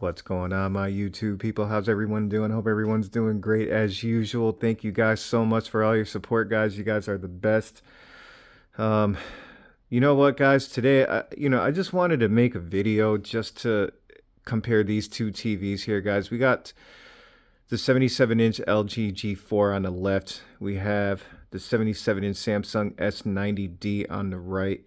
What's going on, my YouTube people? How's everyone doing? Hope everyone's doing great as usual. Thank you guys so much for all your support, guys. You guys are the best. Um, you know what, guys? Today, I just wanted to make a video just to compare these two TVs here, guys. We got the 77-inch LG G4 on the left. We have the 77-inch Samsung S90D on the right.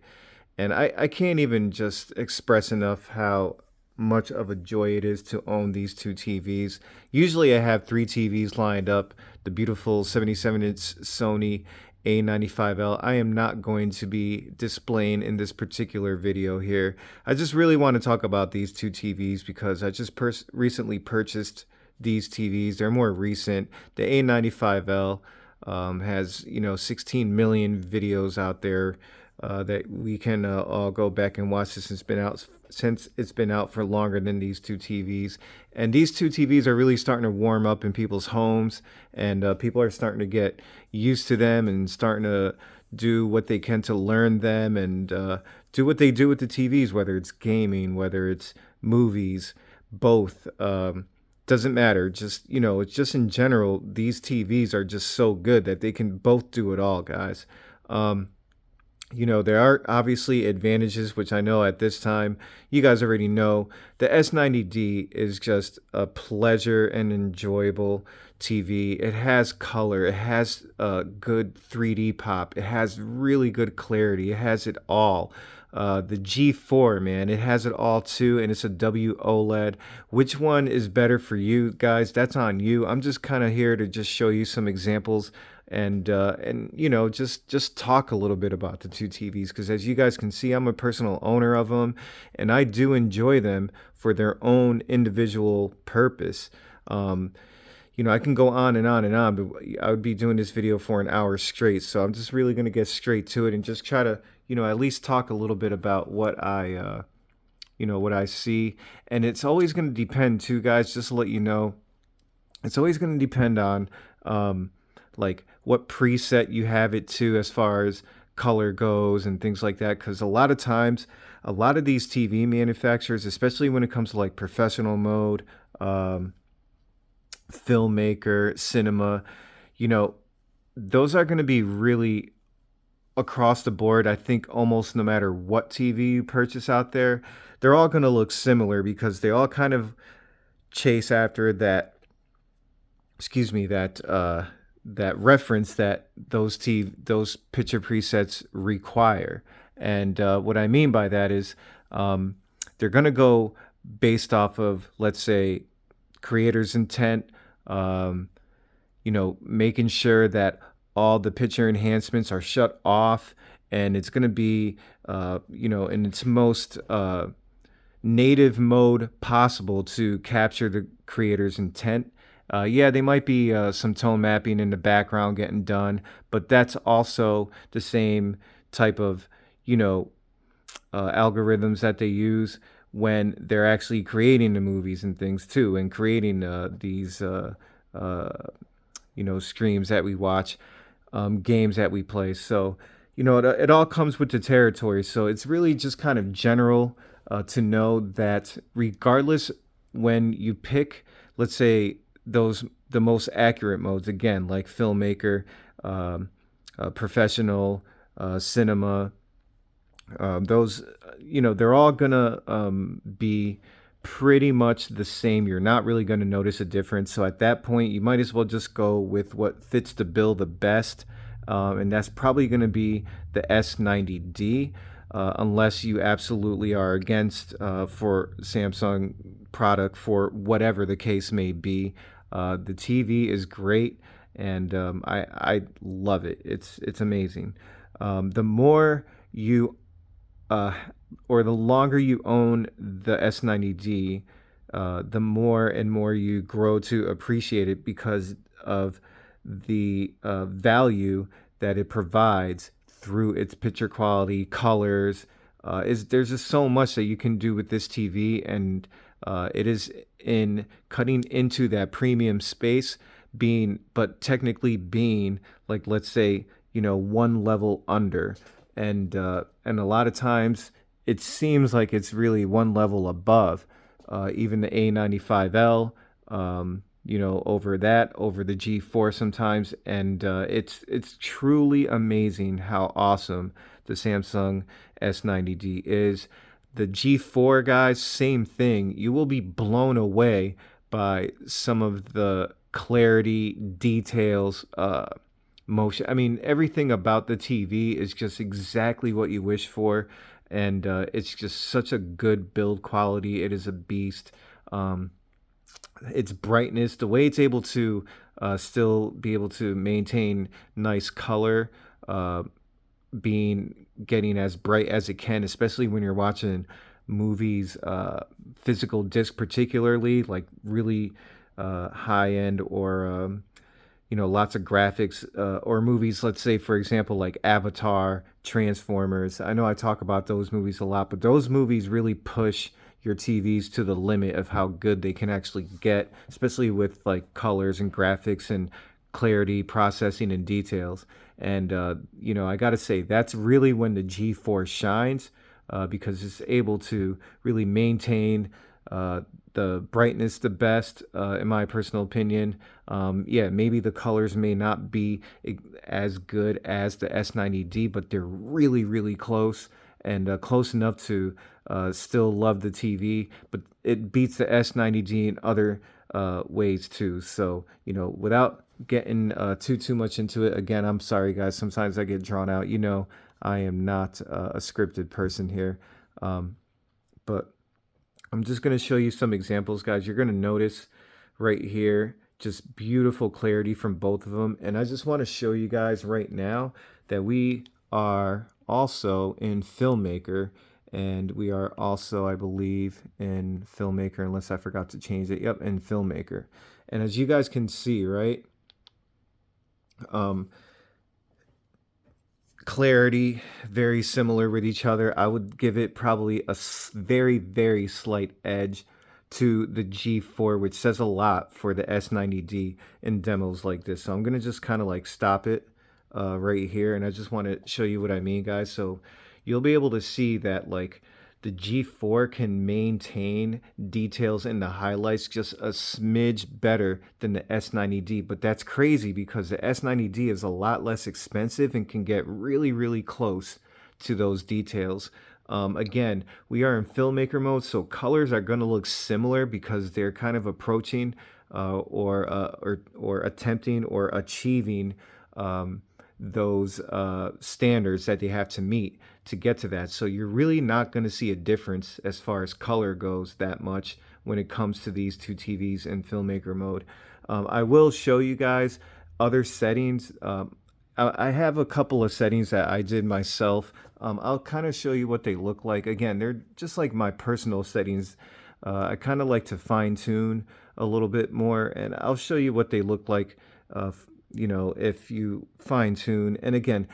And I can't even just express enough how much of a joy it is to own these two TVs. Usually I have three TVs lined up. The beautiful 77-inch Sony A95L. I am not going to be displaying in this particular video here. I just really want to talk about these two TVs because I just recently purchased these TVs. They're more recent. The A95L has 16 million videos out there that we can all go back and watch since it's been out for longer than these two TVs. And these two TVs are really starting to warm up in people's homes, and people are starting to get used to them and starting to do what they can to learn them and do what they do with the TVs, whether it's gaming, whether it's movies, both. Doesn't matter. Just, it's just in general, these TVs are just so good that they can both do it all, guys. There are obviously advantages, which I know at this time you guys already know. The S90D is just a pleasure and enjoyable TV. It has color, it has good 3D pop, it has really good clarity, it has it all. The G4, man, it has it all too, and it's a W OLED. Which one is better for you guys? That's on you. I'm just kind of here to just show you some examples and just talk a little bit about the two TVs because as you guys can see, I'm a personal owner of them, and I do enjoy them for their own individual purpose. I can go on and on and on, but I would be doing this video for an hour straight. So I'm just really going to get straight to it and just try to, at least talk a little bit about what I see. And it's always going to depend too, guys, just to let you know, it's always going to depend on, like what preset you have it to as far as color goes and things like that. Because a lot of times, a lot of these TV manufacturers, especially when it comes to like professional mode, filmmaker, cinema, those are going to be really across the board. I think almost no matter what TV you purchase out there, they're all going to look similar because they all kind of chase after that, excuse me, that reference that those picture presets require. And what I mean by that is they're going to go based off of, let's say, creator's intent, making sure that all the picture enhancements are shut off, and it's going to be, in its most native mode possible to capture the creator's intent. Yeah, they might be some tone mapping in the background getting done, but that's also the same type of, algorithms that they use when they're actually creating the movies and things too, and creating these, streams that we watch, games that we play. So, it all comes with the territory. So it's really just kind of general to know that regardless when you pick, let's say, the most accurate modes, again, like filmmaker, professional, cinema, those, they're all gonna be pretty much the same. You're not really going to notice a difference. So at that point, you might as well just go with what fits the bill the best. And that's probably going to be the S90D, unless you absolutely are against for Samsung product for whatever the case may be. The TV is great, and I love it. It's amazing. The more you or the longer you own the S90D, the more and more you grow to appreciate it because of the value that it provides through its picture quality, colors. There's just so much that you can do with this TV, and it is in cutting into that premium space, but technically being like, let's say, one level under, and a lot of times it seems like it's really one level above. even the A95L, over the G4 sometimes, and it's truly amazing how awesome the Samsung S90D is. The G4, guys, same thing. You will be blown away by some of the clarity, details, motion. I mean, everything about the TV is just exactly what you wish for, and it's just such a good build quality. It is a beast. Um, its brightness, the way it's able to still be able to maintain nice color, uh, being getting as bright as it can, especially when you're watching movies, physical disc particularly, like really high end, or lots of graphics, or movies, let's say, for example, like Avatar, Transformers. I know I talk about those movies a lot, but those movies really push your TVs to the limit of how good they can actually get, especially with like colors and graphics and clarity, processing, and details. And, I got to say, that's really when the G4 shines, because it's able to really maintain the brightness the best, in my personal opinion. Yeah, maybe the colors may not be as good as the S90D, but they're really, really close, and close enough to still love the TV. But it beats the S90D in other ways too. So, without getting too much into it, again, I'm sorry, guys. Sometimes I get drawn out. I am not a scripted person here. But I'm just going to show you some examples, guys. You're going to notice right here just beautiful clarity from both of them. And I just want to show you guys right now that we are also in Filmmaker, and we are also, I believe, in Filmmaker, unless I forgot to change it. Yep, in Filmmaker. And as you guys can see, right, clarity very similar with each other. I would give it probably a very, very slight edge to the G4, which says a lot for the S90D in demos like this. So I'm going to just kind of like stop it right here, and I just want to show you what I mean, guys. So you'll be able to see that like the G4 can maintain details in the highlights just a smidge better than the S90D, but that's crazy because the S90D is a lot less expensive and can get really, really close to those details. Again, we are in filmmaker mode, so colors are going to look similar because they're kind of approaching or attempting or achieving those standards that they have to meet to get to that. So you're really not going to see a difference as far as color goes that much when it comes to these two TVs in filmmaker mode. I will show you guys other settings. I have a couple of settings that I did myself. I'll kind of show you what they look like. Again, they're just like my personal settings. I kind of like to fine tune a little bit more, and I'll show you what they look like, if you fine tune. And again,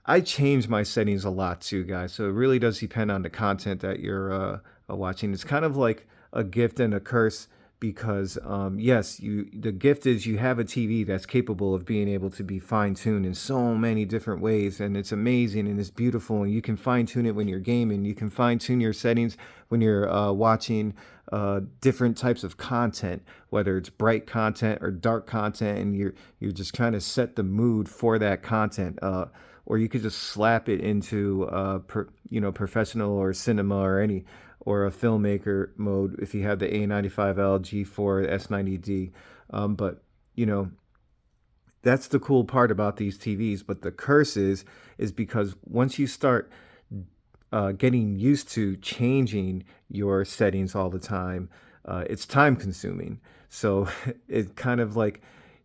I change my settings a lot too, guys. So it really does depend on the content that you're watching. It's kind of like a gift and a curse because yes, the gift is you have a TV that's capable of being able to be fine-tuned in so many different ways, and it's amazing and it's beautiful, and you can fine-tune it when you're gaming. You can fine-tune your settings when you're watching different types of content, whether it's bright content or dark content, and you're just trying to set the mood for that content. Or you could just slap it into professional or cinema or a filmmaker mode if you have the A95L, G4, S90D. But that's the cool part about these TVs. But the curse is because once you start getting used to changing your settings all the time, it's time consuming. So it's kind of like,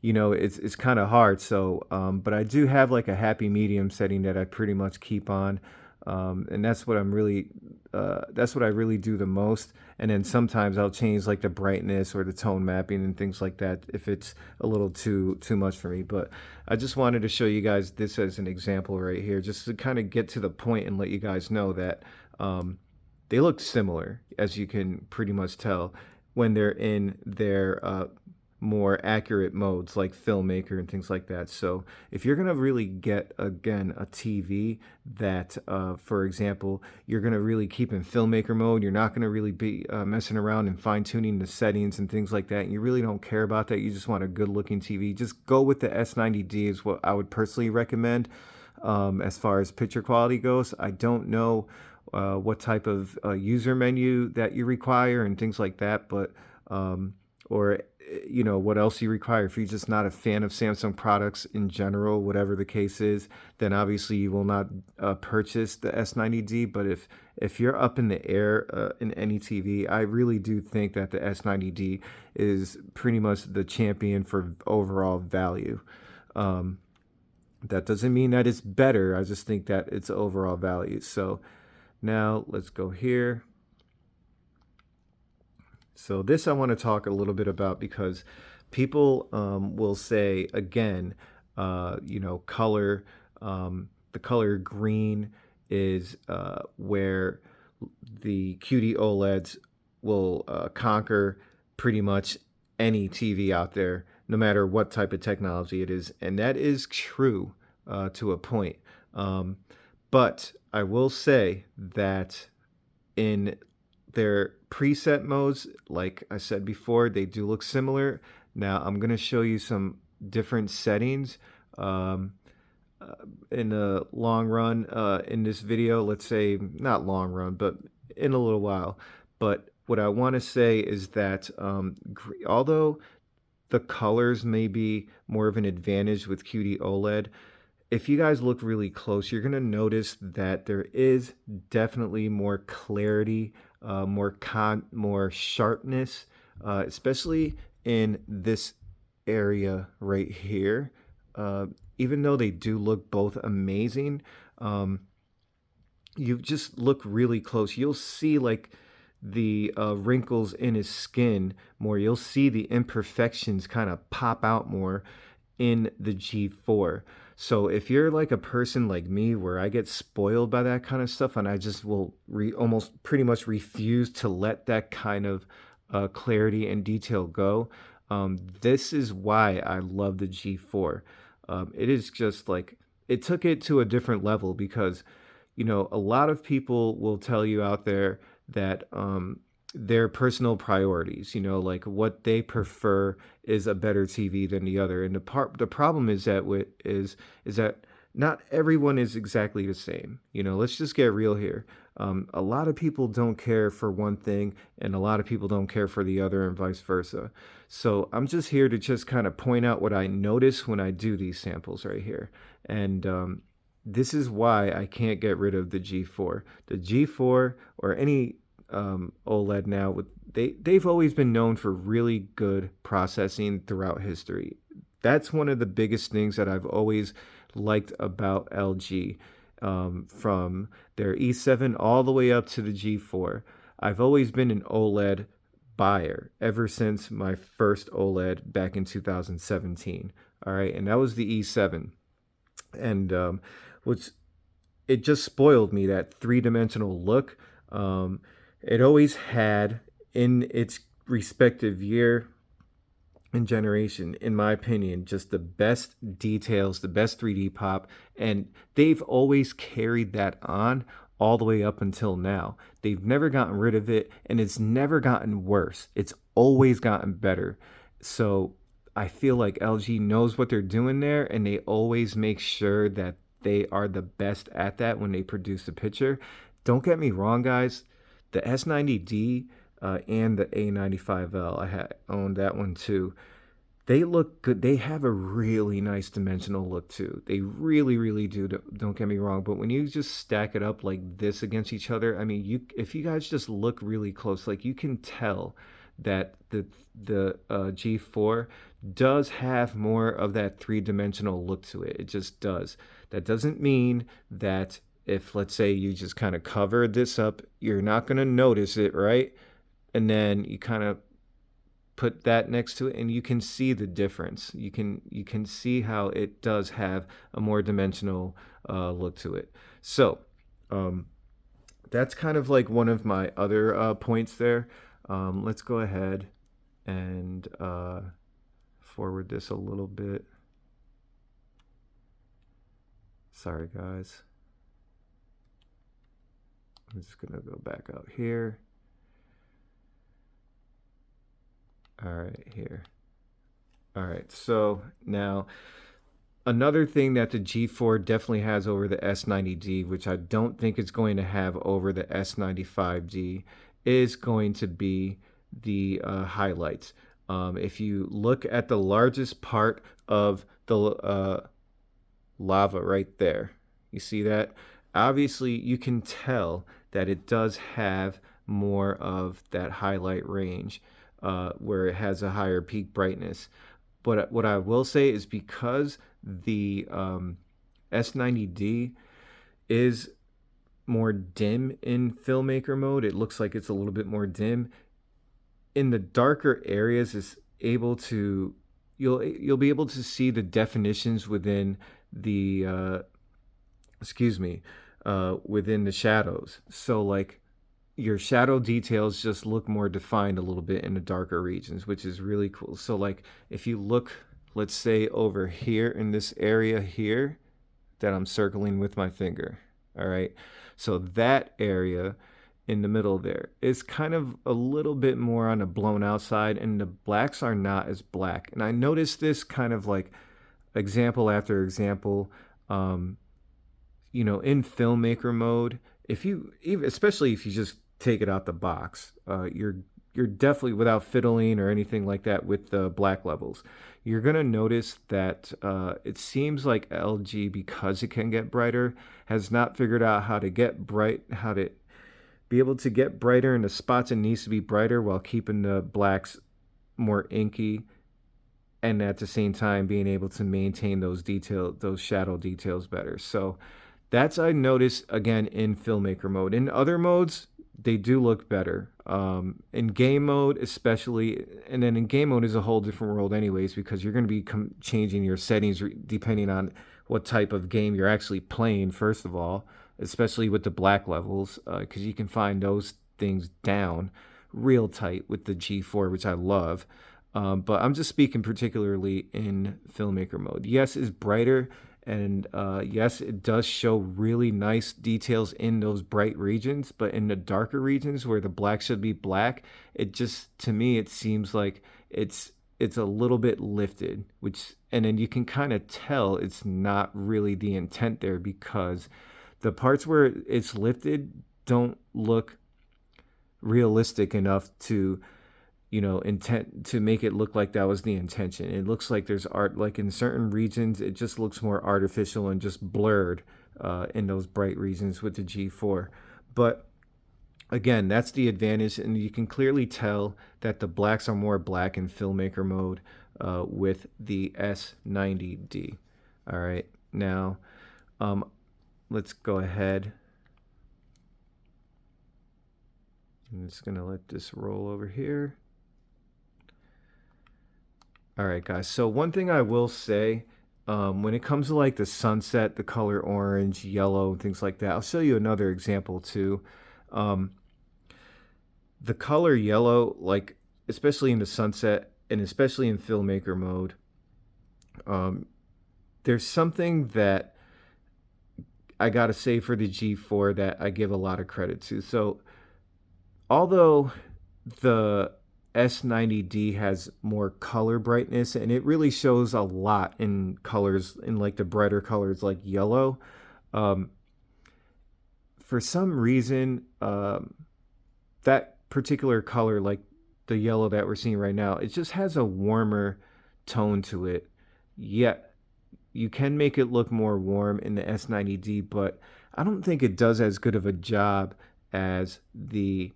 it's kind of hard. So, but I do have like a happy medium setting that I pretty much keep on. And that's what that's what I really do the most. And then sometimes I'll change like the brightness or the tone mapping and things like that if it's a little too much for me. But I just wanted to show you guys this as an example right here, just to kind of get to the point and let you guys know that they look similar, as you can pretty much tell when they're in their more accurate modes like filmmaker and things like that. So if you're gonna really get, again, a TV that, for example, you're gonna really keep in filmmaker mode, you're not gonna really be messing around and fine tuning the settings and things like that, and you really don't care about that, you just want a good looking TV, just go with the S90D is what I would personally recommend. As far as picture quality goes, I don't know what type of user menu that you require and things like that, but or what else you require. If you're just not a fan of Samsung products in general, whatever the case is, then obviously you will not purchase the S90D. But if you're up in the air in any TV, I really do think that the S90D is pretty much the champion for overall value. That doesn't mean that it's better. I just think that it's overall value. So now let's go here. So this I want to talk a little bit about because people will say, again, color, the color green is where the QD OLEDs will conquer pretty much any TV out there, no matter what type of technology it is. And that is true to a point. But I will say that in their preset modes, like I said before, they do look similar. Now I'm going to show you some different settings in the long run in this video. Let's say not long run, but in a little while. But what I want to say is that although the colors may be more of an advantage with QD OLED, if you guys look really close, you're going to notice that there is definitely more clarity, more sharpness, especially in this area right here. Even though they do look both amazing, you just look really close. You'll see like the wrinkles in his skin more. You'll see the imperfections kind of pop out more in the G4. So if you're like a person like me where I get spoiled by that kind of stuff and I just will almost pretty much refuse to let that kind of clarity and detail go, this is why I love the G4. It is just like, it took it to a different level because, a lot of people will tell you out there that their personal priorities, like what they prefer is a better TV than the other. And the problem is that is that not everyone is exactly the same. Let's just get real here. A lot of people don't care for one thing and a lot of people don't care for the other and vice versa. So I'm just here to just kind of point out what I notice when I do these samples right here. And this is why I can't get rid of the G4. The G4 or any OLED now, they've always been known for really good processing throughout history. That's one of the biggest things that I've always liked about LG, from their E7 all the way up to the G4. I've always been an OLED buyer ever since my first OLED back in 2017. All right, and that was the E7, and which it just spoiled me, that three-dimensional look. It always had, in its respective year and generation, in my opinion, just the best details, the best 3D pop, and they've always carried that on all the way up until now. They've never gotten rid of it, and it's never gotten worse. It's always gotten better. So I feel like LG knows what they're doing there, and they always make sure that they are the best at that when they produce a picture. Don't get me wrong, guys. The S90D and the A95L, I owned that one too. They look good. They have a really nice dimensional look too. They really, really do. Don't get me wrong. But when you just stack it up like this against each other, I mean, if you guys just look really close, like you can tell that the G4 does have more of that three-dimensional look to it. It just does. That doesn't mean that if, let's say, you just kind of cover this up, you're not going to notice it, right? And then you kind of put that next to it and you can see the difference. You can see how it does have a more dimensional look to it. So that's kind of like one of my other points there. Let's go ahead and forward this a little bit. Sorry, guys. I'm just gonna go back out here. All right, here. All right, so now another thing that the G4 definitely has over the S90D, which I don't think it's going to have over the S95D, is going to be the highlights. If you look at the largest part of the lava right there, you see that? Obviously, you can tell that it does have more of that highlight range where it has a higher peak brightness. But what I will say is because the S90D is more dim in filmmaker mode, it looks like it's a little bit more dim. In the darker areas, it's able to you'll be able to see the definitions within the within the shadows. So like your shadow details just look more defined a little bit in the darker regions, which is really cool. So like if you look, let's say over here in this area here that I'm circling with my finger, all right? So that area in the middle there is kind of a little bit more on the blown out side, and the blacks are not as black. And I noticed this kind of like example after example, in filmmaker mode. If you, especially if you just take it out the box, you're definitely, without fiddling or anything like that with the black levels, you're gonna notice that it seems like LG, because it can get brighter, has not figured out how to be able to get brighter in the spots it needs to be brighter while keeping the blacks more inky, and at the same time being able to maintain those shadow details better. So that's, I noticed again in filmmaker mode. In other modes, they do look better. In game mode especially, and then in game mode is a whole different world anyways, because you're going to be changing your settings depending on what type of game you're actually playing, first of all, especially with the black levels, because you can find those things down real tight with the G4, which I love. But I'm just speaking particularly in filmmaker mode. Yes, it's brighter, and yes, it does show really nice details in those bright regions, but in the darker regions where the black should be black, it just, to me, it seems like it's a little bit lifted, and then you can kind of tell it's not really the intent there, because the parts where it's lifted don't look realistic enough to intent to make it look like that was the intention. It looks like there's art, like in certain regions it just looks more artificial and just blurred in those bright regions with the G4. But again, that's the advantage, and you can clearly tell that the blacks are more black in filmmaker mode with the S90D. All right, now let's go ahead. I'm just gonna let this roll over here. All right, guys. So one thing I will say, when it comes to like the sunset, the color orange, yellow, and things like that, I'll show you another example too. The color yellow, like especially in the sunset and especially in filmmaker mode, there's something that I gotta say for the G4 that I give a lot of credit to. So although the S90D has more color brightness, and it really shows a lot in colors, in like the brighter colors like yellow, for some reason that particular color, like the yellow that we're seeing right now, it just has a warmer tone to it. Yet you can make it look more warm in the S90D, but I don't think it does as good of a job as the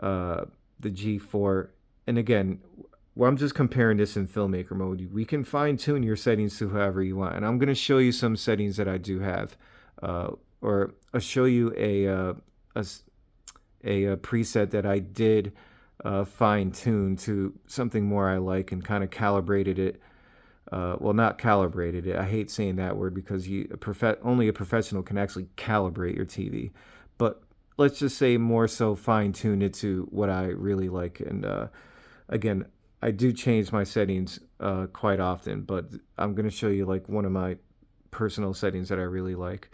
G4. And again, well, I'm just comparing this in filmmaker mode. We can fine tune your settings to however you want, and I'm going to show you some settings that I do have, or I'll show you a preset that I did fine tune to something more I like, and kind of calibrated it. Well, not calibrated it. I hate saying that word, because only a professional can actually calibrate your TV. But let's just say more so fine tune it to what I really like. And again, I do change my settings quite often, but I'm going to show you like one of my personal settings that I really like.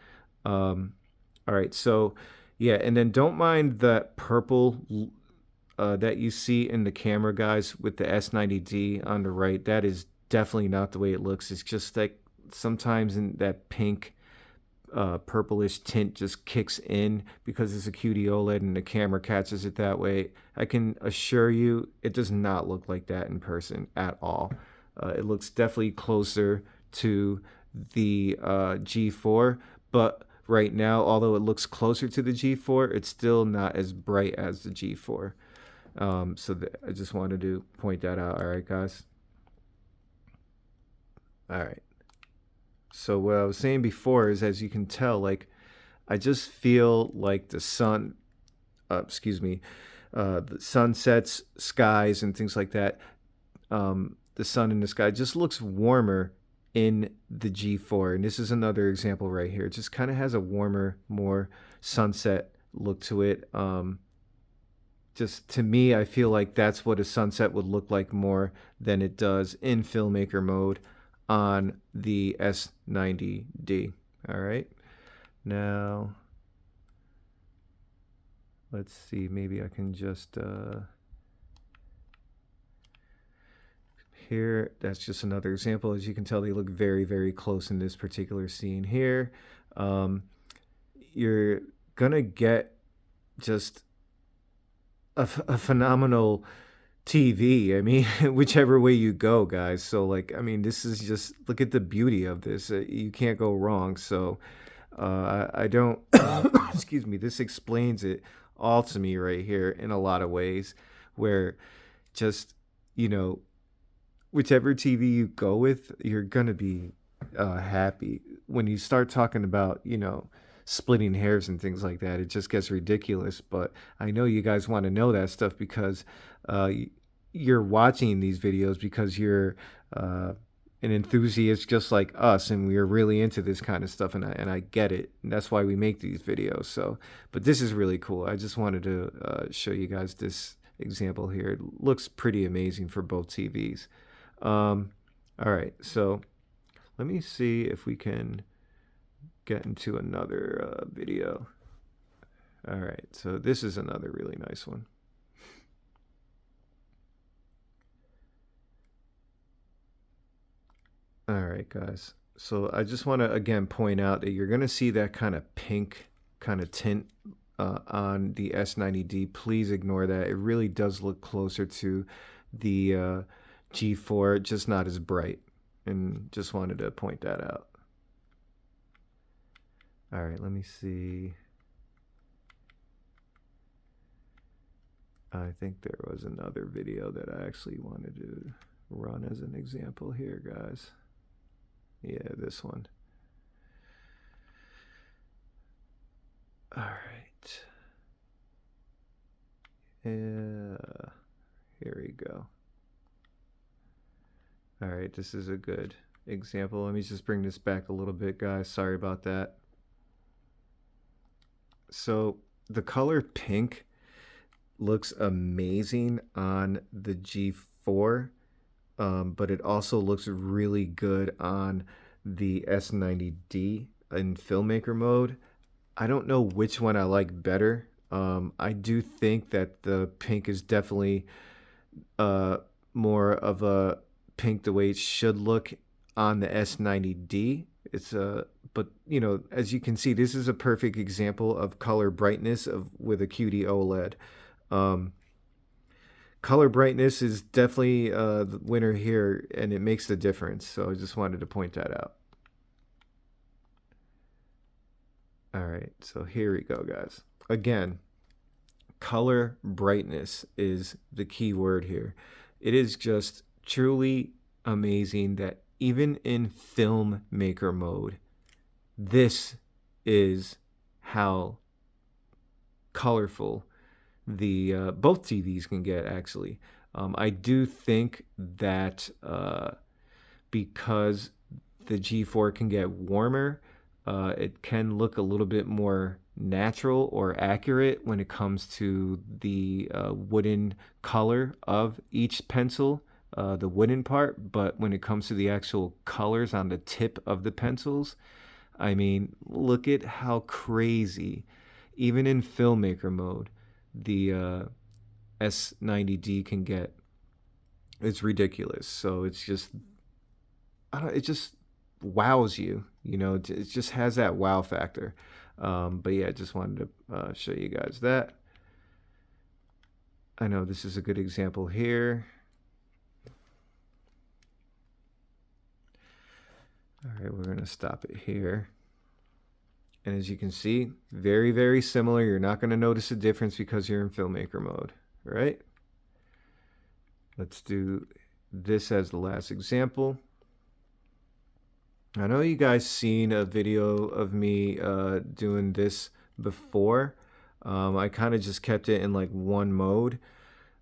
Um, all right, so yeah, and then don't mind that purple that you see in the camera, guys, with the S90D on the right. That is definitely not the way it looks. It's just like sometimes in that pink purplish tint just kicks in because it's a QD OLED and the camera catches it that way. I can assure you it does not look like that in person at all. It looks definitely closer to the G4, but right now, although it looks closer to the G4, it's still not as bright as the G4. I just wanted to point that out. All right, guys. All right. So what I was saying before is, as you can tell, like I just feel like the sun, excuse me, the sunsets, skies, and things like that. The sun in the sky just looks warmer in the G4, and this is another example right here. It just kind of has a warmer, more sunset look to it. Just to me, I feel like that's what a sunset would look like more than it does in filmmaker mode on the S90D. All right. Now, let's see. Maybe I can just here. That's just another example. As you can tell, they look very, very close in this particular scene here. You're gonna get just a phenomenal TV. I mean, whichever way you go, guys. So, like, I mean, this is just look at the beauty of this. You can't go wrong. So, I don't, excuse me, this explains it all to me right here in a lot of ways where just, you know, whichever TV you go with, you're going to be happy. When you start talking about, you know, splitting hairs and things like that, it just gets ridiculous. But I know you guys want to know that stuff because uh, you're watching these videos because you're an enthusiast just like us, and we are really into this kind of stuff, and I get it. And that's why we make these videos. So, but this is really cool. I just wanted to show you guys this example here. It looks pretty amazing for both TVs. All right, so let me see if we can get into another video. All right, so this is another really nice one. All right, guys. So I just want to again point out that you're going to see that kind of pink kind of tint on the S90D. Please ignore that. It really does look closer to the G4, just not as bright. And just wanted to point that out. All right, let me see. I think there was another video that I actually wanted to run as an example here, guys. Yeah, this one. All right. Yeah, here we go. All right, this is a good example. Let me just bring this back a little bit, guys. Sorry about that. So the color pink looks amazing on the G4, but it also looks really good on the S90D in filmmaker mode. I don't know which one I like better. I do think that the pink is definitely more of a pink the way it should look on the S90D. It's but you know, as you can see, this is a perfect example of color brightness with a QD OLED. Color brightness is definitely the winner here, and it makes the difference. So I just wanted to point that out. All right, so here we go, guys. Again, color brightness is the key word here. It is just truly amazing that even in filmmaker mode, this is how colorful the both TVs can get, actually. I do think that because the G4 can get warmer, it can look a little bit more natural or accurate when it comes to the wooden color of each pencil the wooden part, but when it comes to the actual colors on the tip of the pencils, I mean, look at how crazy, even in filmmaker mode, the S90D can get. It's ridiculous. So it's just, I don't, it just wows you. You know, it just has that wow factor. But yeah, I just wanted to show you guys that. I know this is a good example here. All right, we're going to stop it here. And as you can see, very, very similar. You're not going to notice a difference because you're in filmmaker mode, right? Let's do this as the last example. I know you guys seen a video of me doing this before. I kind of just kept it in like one mode.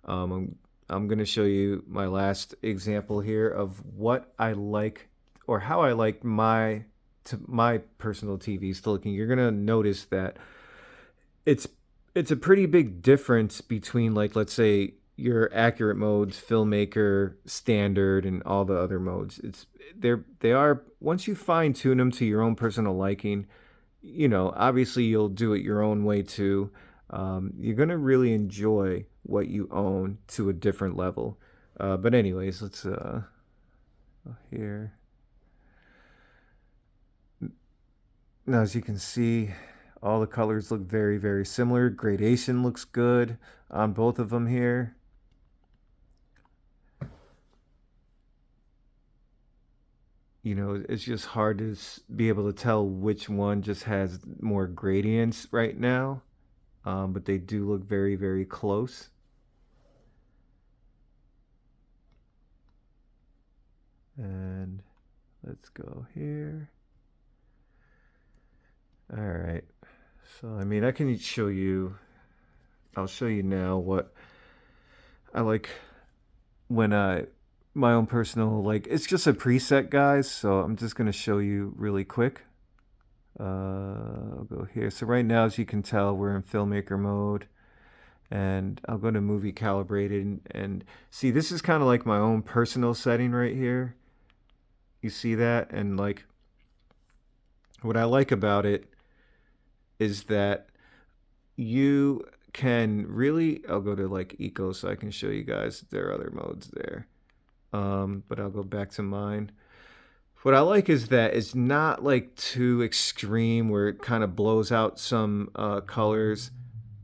I'm going to show you my last example here of what I like, or how I like my personal TVs to looking. You're going to notice that it's a pretty big difference between, like, let's say your accurate modes, filmmaker, standard, and all the other modes. They are, once you fine tune them to your own personal liking, you know, obviously you'll do it your own way too. You're gonna really enjoy what you own to a different level. But anyways, let's here. Now, as you can see, all the colors look very, very similar. Gradation looks good on both of them here. You know, it's just hard to be able to tell which one just has more gradients right now. But they do look very, very close. And let's go here. All right. So, I mean, I can show you, I'll show you now what I like when my own personal, like, it's just a preset, guys. So I'm just going to show you really quick. I'll go here. So right now, as you can tell, we're in filmmaker mode, and I'll go to movie calibrated, and see, this is kind of like my own personal setting right here. You see that? And like, what I like about it is that you can really, I'll go to like eco so I can show you guys there are other modes there. But I'll go back to mine. What I like is that it's not like too extreme where it kind of blows out some colors.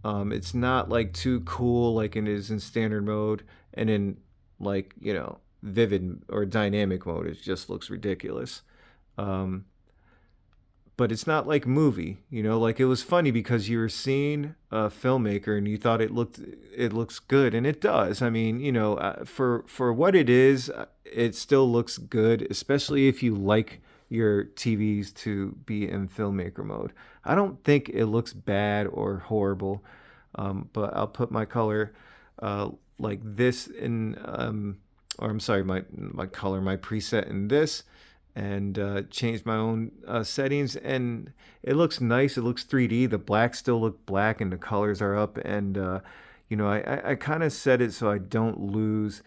It's not like too cool like it is in standard mode, and in, like, you know, vivid or dynamic mode, it just looks ridiculous. But it's not like movie, you know, like, it was funny because you were seeing a filmmaker and you thought it looks good, and it does. I mean, you know, for what it is, it still looks good, especially if you like your TVs to be in filmmaker mode. I don't think it looks bad or horrible, but I'll put my color like this in, or I'm sorry, my color, my preset in this, and change my own settings, and it looks nice. It looks 3D. The blacks still look black and the colors are up, and you know, I kind of set it so I don't lose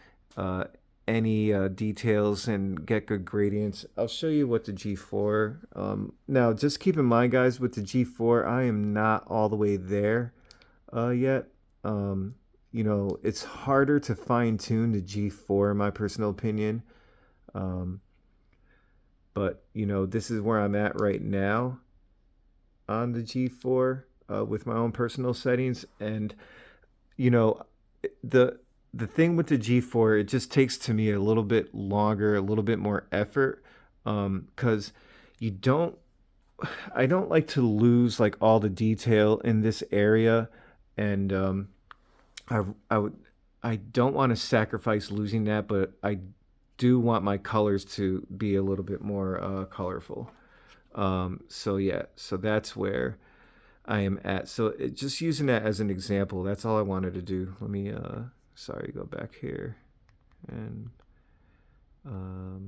any details and get good gradients. I'll show you what the G4, now just keep in mind, guys, with the G4 I am not all the way there yet. You know, it's harder to fine tune the G4 in my personal opinion. But, you know, this is where I'm at right now on the G4 with my own personal settings. And, you know, the thing with the G4, it just takes to me a little bit longer, a little bit more effort, because I don't like to lose like all the detail in this area. And I don't want to sacrifice losing that, but I do want my colors to be a little bit more colorful. So yeah, so that's where I am at. So just using that as an example, that's all I wanted to do. Let me, sorry, go back here. And all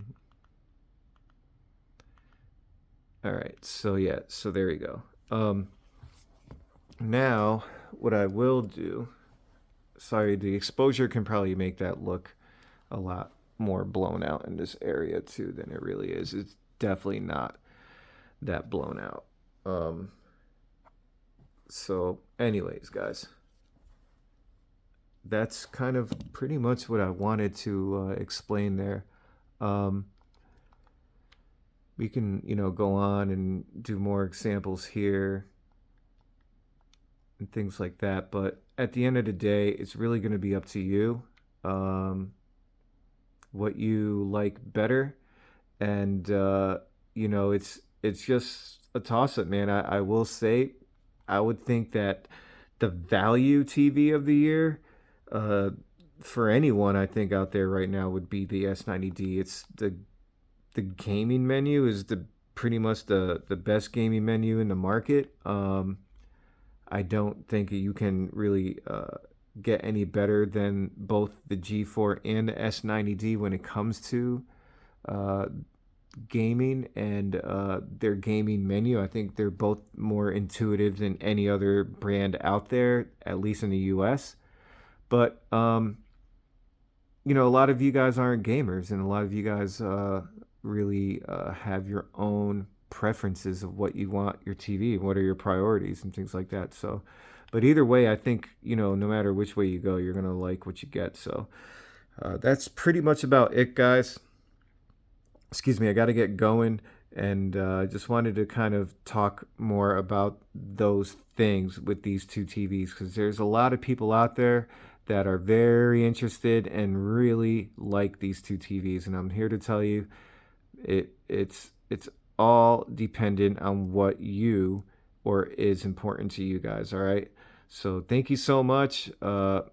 right, so yeah, so there you go. Now, what I will do, sorry, the exposure can probably make that look a lot more blown out in this area too than it really is. It's definitely not that blown out. Um, so, anyways, guys, that's kind of pretty much what I wanted to explain there. Um, we can, go on and do more examples here and things like that. But at the end of the day, it's really going to be up to you. Um, what you like better, and it's just a toss up, man. I will say, I would think that the value TV of the year, uh, for anyone I think out there right now, would be the S90D. It's the gaming menu is the pretty much the best gaming menu in the market. I don't think you can really get any better than both the G4 and the S90D when it comes to uh, gaming and their gaming menu. I think they're both more intuitive than any other brand out there, at least in the US. But a lot of you guys aren't gamers, and a lot of you guys really have your own preferences of what you want your TV, what are your priorities, and things like that. So, but either way, I think no matter which way you go, you're gonna like what you get. So, that's pretty much about it, guys. Excuse me, I got to get going, and I just wanted to kind of talk more about those things with these two TVs because there's a lot of people out there that are very interested and really like these two TVs, and I'm here to tell you it's all dependent on what you or is important to you guys. All right. So thank you so much. We'll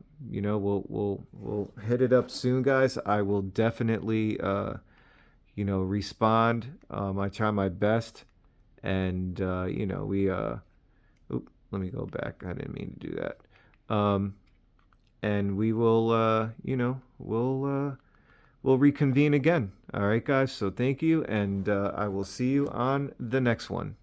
hit it up soon, guys. I will definitely respond. I try my best, and let me go back. I didn't mean to do that. And we will, we'll reconvene again. All right, guys. So thank you, and I will see you on the next one.